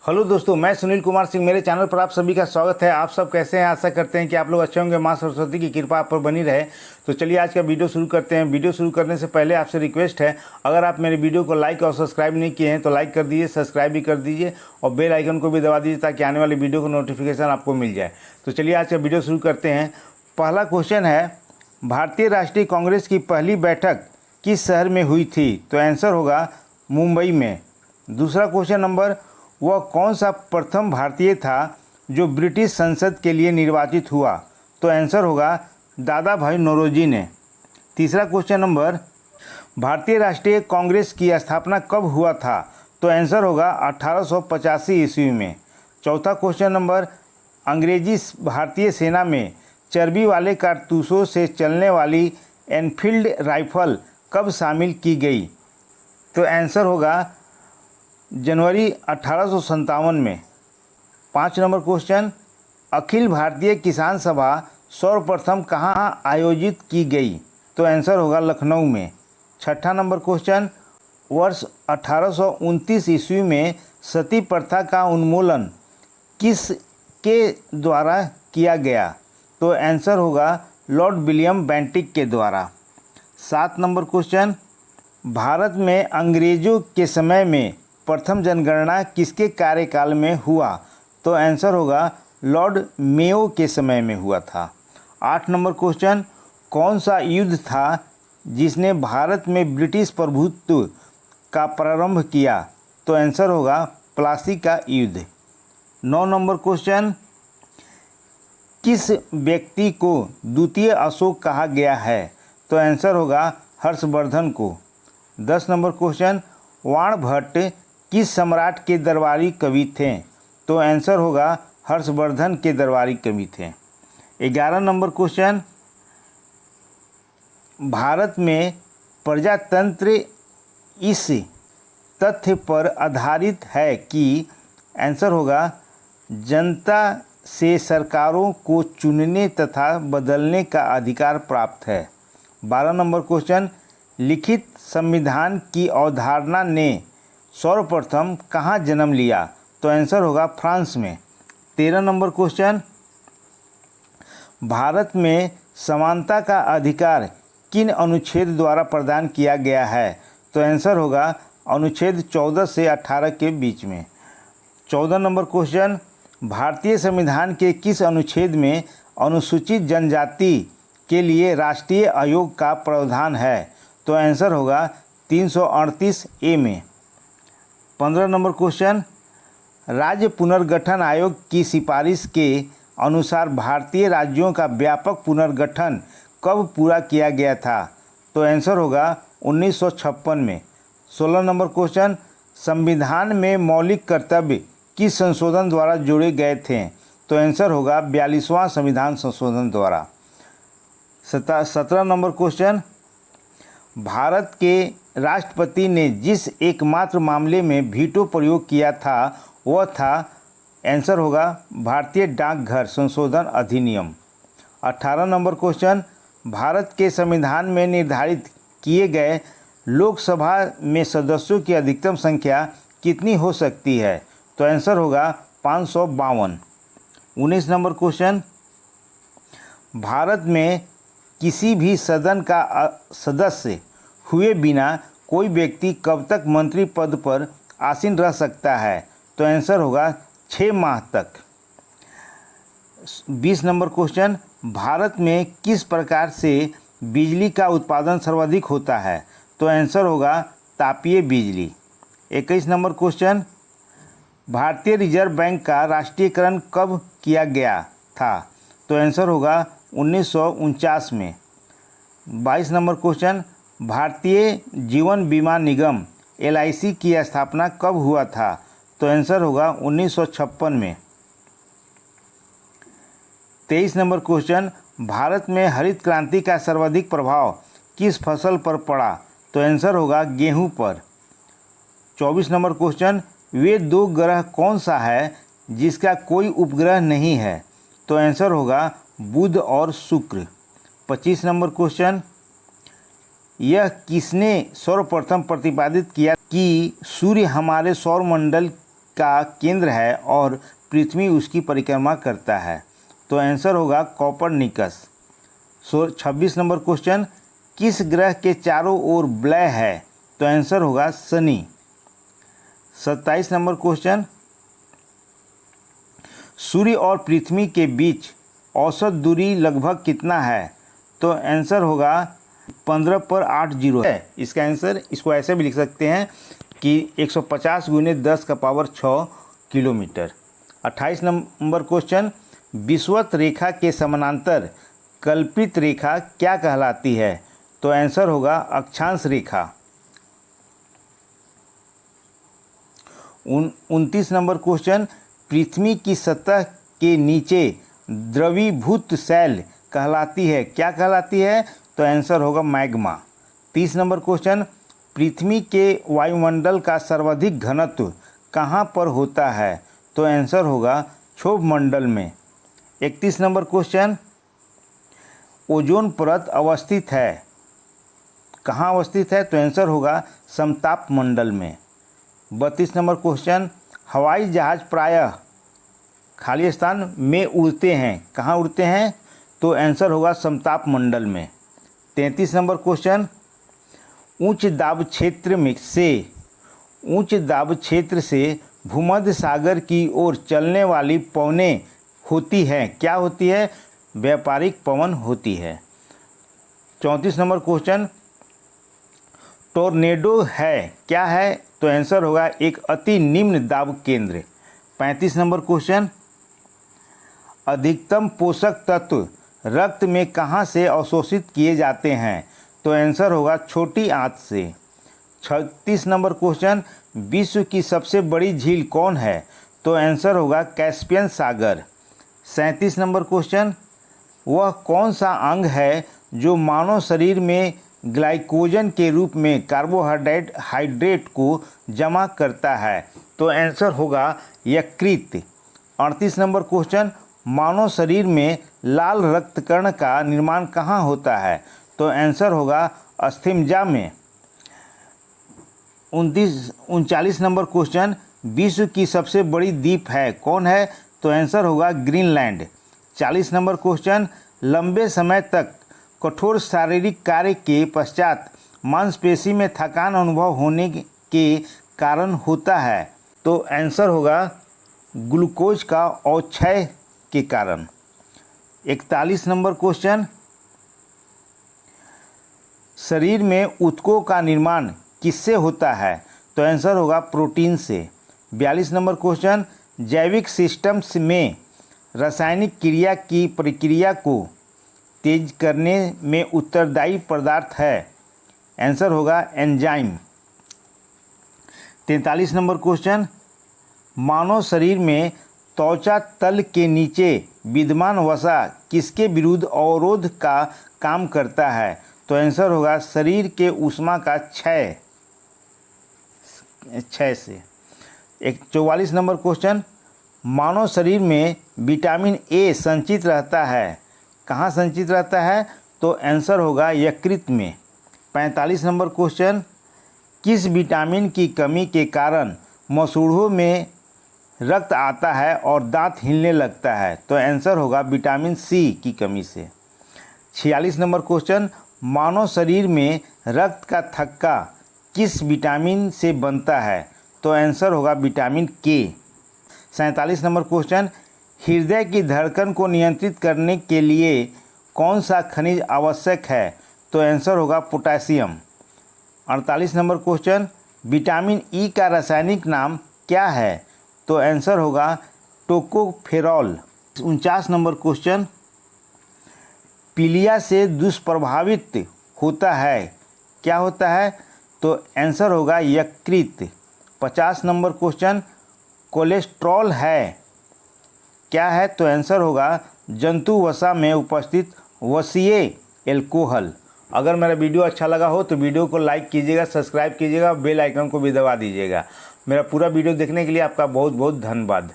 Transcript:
Hello दोस्तों, मैं सुनील कुमार सिंह। मेरे चैनल पर आप सभी का स्वागत है। आप सब कैसे हैं? आशा करते हैं कि आप लोग अच्छे होंगे। माँ सरस्वती की कृपा आप पर बनी रहे। तो चलिए आज का वीडियो शुरू करते हैं। वीडियो शुरू करने से पहले आपसे रिक्वेस्ट है, अगर आप मेरे वीडियो को लाइक और सब्सक्राइब नहीं किए हैं तो लाइक कर दीजिए, सब्सक्राइब भी कर दीजिए और बेल आइकन को भी दबा दीजिए ताकि आने वाली वीडियो को नोटिफिकेशन आपको मिल जाए। तो चलिए आज का वीडियो शुरू करते हैं। पहला क्वेश्चन है, भारतीय राष्ट्रीय कांग्रेस की पहली बैठक किस शहर में हुई थी? तो आंसर होगा मुंबई में। दूसरा क्वेश्चन नंबर, वह कौन सा प्रथम भारतीय था जो ब्रिटिश संसद के लिए निर्वाचित हुआ? तो आंसर होगा दादा भाई नौरोजी ने। तीसरा क्वेश्चन नंबर, भारतीय राष्ट्रीय कांग्रेस की स्थापना कब हुआ था? तो आंसर होगा 1885 ईस्वी में। चौथा क्वेश्चन नंबर, अंग्रेजी भारतीय सेना में चर्बी वाले कारतूसों से चलने वाली एनफील्ड राइफल कब शामिल की गई? तो आंसर होगा जनवरी 1857 में। 5 नंबर क्वेश्चन, अखिल भारतीय किसान सभा सर्वप्रथम कहाँ आयोजित की गई? तो आंसर होगा लखनऊ में। 6ठा नंबर क्वेश्चन, वर्ष 1829 ईस्वी में सती प्रथा का उन्मूलन किस के द्वारा किया गया? तो आंसर होगा लॉर्ड विलियम बेंटिक के द्वारा। 7 नंबर क्वेश्चन, भारत में अंग्रेजों के समय में प्रथम जनगणना किसके कार्यकाल में हुआ? तो आंसर होगा लॉर्ड मेयो के समय में हुआ था। 8 नंबर क्वेश्चन, कौन सा युद्ध था जिसने भारत में ब्रिटिश प्रभुत्व का प्रारंभ किया? तो आंसर होगा प्लासी का युद्ध। 9 नंबर क्वेश्चन, किस व्यक्ति को द्वितीय अशोक कहा गया है? तो आंसर होगा हर्षवर्धन को। 10 नंबर क्वेश्चन, वाणभट्ट किस सम्राट के दरबारी कवि थे? तो आंसर होगा हर्षवर्धन के दरबारी कवि थे। 11 नंबर क्वेश्चन, भारत में प्रजातंत्र इस तथ्य पर आधारित है कि आंसर होगा जनता से सरकारों को चुनने तथा बदलने का अधिकार प्राप्त है। 12 नंबर क्वेश्चन, लिखित संविधान की अवधारणा ने सर्वप्रथम कहाँ जन्म लिया? तो आंसर होगा फ्रांस में। 13 नंबर क्वेश्चन, भारत में समानता का अधिकार किन अनुच्छेद द्वारा प्रदान किया गया है? तो आंसर होगा अनुच्छेद 14 से 18 के बीच में। 14 नंबर क्वेश्चन, भारतीय संविधान के किस अनुच्छेद में अनुसूचित जनजाति के लिए राष्ट्रीय आयोग का प्रावधान है? तो आंसर होगा 338 ए में। 15 नंबर क्वेश्चन, राज्य पुनर्गठन आयोग की सिफारिश के अनुसार भारतीय राज्यों का व्यापक पुनर्गठन कब पूरा किया गया था? तो आंसर होगा 1956 में। 16 नंबर क्वेश्चन, संविधान में मौलिक कर्तव्य किस संशोधन द्वारा जोड़े गए थे? तो आंसर होगा 42वां संविधान संशोधन द्वारा। 17 नंबर क्वेश्चन, भारत के राष्ट्रपति ने जिस एकमात्र मामले में वीटो प्रयोग किया था वह था, आंसर होगा भारतीय डाकघर संशोधन अधिनियम। 18 नंबर क्वेश्चन, भारत के संविधान में निर्धारित किए गए लोकसभा में सदस्यों की अधिकतम संख्या कितनी हो सकती है? तो आंसर होगा 552। 19 नंबर क्वेश्चन, भारत में किसी भी सदन का सदस्य हुए बिना कोई व्यक्ति कब तक मंत्री पद पर आसीन रह सकता है? तो आंसर होगा 6 माह तक। 20 नंबर क्वेश्चन, भारत में किस प्रकार से बिजली का उत्पादन सर्वाधिक होता है? तो आंसर होगा तापीय बिजली। 21 नंबर क्वेश्चन, भारतीय रिजर्व बैंक का राष्ट्रीयकरण कब किया गया था? तो आंसर होगा 1949 में। 22 नंबर क्वेश्चन, भारतीय जीवन बीमा निगम LIC की स्थापना कब हुआ था? तो आंसर होगा 1956 में। 23 नंबर क्वेश्चन, भारत में हरित क्रांति का सर्वाधिक प्रभाव किस फसल पर पड़ा? तो आंसर होगा गेहूं पर। 24 नंबर क्वेश्चन, वे 2 ग्रह कौन सा है जिसका कोई उपग्रह नहीं है? तो आंसर होगा बुध और शुक्र। 25 नंबर क्वेश्चन, यह किसने सर्वप्रथम प्रतिपादित किया कि सूर्य हमारे सौरमंडल का केंद्र है और पृथ्वी उसकी परिक्रमा करता है? तो आंसर होगा कोपरनिकस। 26 नंबर क्वेश्चन, किस ग्रह के चारों ओर वलय है? तो आंसर होगा शनि। 27 नंबर क्वेश्चन, सूर्य और पृथ्वी के बीच औसत दूरी लगभग कितना है? तो आंसर होगा 15/8 है इसका आंसर। इसको ऐसे भी लिख सकते हैं कि 150 × 10⁻6 किलोमीटर। 28 नंबर क्वेश्चन, विषुवत रेखा के समानांतर कल्पित रेखा क्या कहलाती है? तो आंसर होगा अक्षांश रेखा। 29 नंबर क्वेश्चन, पृथ्वी की सतह के नीचे द्रवीभूत शैल कहलाती है, क्या कहलाती है? तो आंसर होगा मैग्मा। 30 नंबर क्वेश्चन, पृथ्वी के वायुमंडल का सर्वाधिक घनत्व कहाँ पर होता है? तो आंसर होगा क्षोभ मंडल में। 31 नंबर क्वेश्चन, ओजोन परत अवस्थित है, कहाँ अवस्थित है? तो आंसर होगा समताप मंडल में। 32 नंबर क्वेश्चन, हवाई जहाज प्रायः खाली स्थान में उड़ते हैं, कहाँ उड़ते हैं? तो आंसर होगा समताप मंडल में। 33 नंबर क्वेश्चन, उच्च दाब क्षेत्र से भूमध्य सागर की ओर चलने वाली पवनें होती हैं, क्या होती है? व्यापारिक पवन होती है। 34 नंबर क्वेश्चन, टोर्नेडो है, क्या है? तो आंसर होगा एक अति निम्न दाब केंद्र। 35 नंबर क्वेश्चन, अधिकतम पोषक तत्व रक्त में कहाँ से अवशोषित किए जाते हैं? तो आंसर होगा छोटी आंत से। 36 नंबर क्वेश्चन, विश्व की सबसे बड़ी झील कौन है? तो आंसर होगा कैस्पियन सागर। 37 नंबर क्वेश्चन, वह कौन सा अंग है जो मानव शरीर में ग्लाइकोजन के रूप में कार्बोहाइड्रेट को जमा करता है? तो आंसर होगा यकृत। 38 नंबर क्वेश्चन, मानव शरीर में लाल रक्त कण का निर्माण कहाँ होता है? तो आंसर होगा अस्थिमज्जा में। 39 नंबर क्वेश्चन, विश्व की सबसे बड़ी द्वीप है, कौन है? तो आंसर होगा ग्रीनलैंड। 40 नंबर क्वेश्चन, लंबे समय तक कठोर शारीरिक कार्य के पश्चात मांसपेशी में थकान अनुभव होने के कारण होता है? तो आंसर होगा ग्लूकोज का अवक्षय के कारण। 41 नंबर क्वेश्चन, शरीर में ऊतकों का निर्माण किससे होता है? तो आंसर होगा प्रोटीन से। 42 नंबर क्वेश्चन, जैविक सिस्टम्स में रासायनिक क्रिया की प्रक्रिया को तेज करने में उत्तरदायी पदार्थ है? आंसर होगा एंजाइम। 43 नंबर क्वेश्चन, मानव शरीर में त्वचा तल के नीचे विद्यमान वसा किसके विरुद्ध अवरोध का काम करता है? तो आंसर होगा शरीर के ऊष्मा का क्षय से। 44 नंबर क्वेश्चन, मानव शरीर में विटामिन ए संचित रहता है, कहाँ संचित रहता है? तो आंसर होगा यकृत में। 45 नंबर क्वेश्चन, किस विटामिन की कमी के कारण मसूड़ों में रक्त आता है और दांत हिलने लगता है? तो आंसर होगा विटामिन सी की कमी से। 46 नंबर क्वेश्चन, मानव शरीर में रक्त का थक्का किस विटामिन से बनता है? तो आंसर होगा विटामिन के। 47 नंबर क्वेश्चन, हृदय की धड़कन को नियंत्रित करने के लिए कौन सा खनिज आवश्यक है? तो आंसर होगा potassium. 48 number question, vitamin E का रासायनिक नाम क्या है? तो आंसर होगा टोकोफेरॉल। 49 नंबर क्वेश्चन, पीलिया से दुष्प्रभावित होता है, क्या होता है? तो आंसर होगा यकृत। 50 नंबर क्वेश्चन, कोलेस्ट्रॉल है, क्या है? तो आंसर होगा जंतु वसा में उपस्थित वसीय एल्कोहल। अगर मेरा वीडियो अच्छा लगा हो तो वीडियो को लाइक कीजिएगा, सब्सक्राइब कीजिएगा, बेल आइकन को भी दबा दीजिएगा। मेरा पूरा वीडियो देखने के लिए आपका बहुत बहुत धन्यवाद।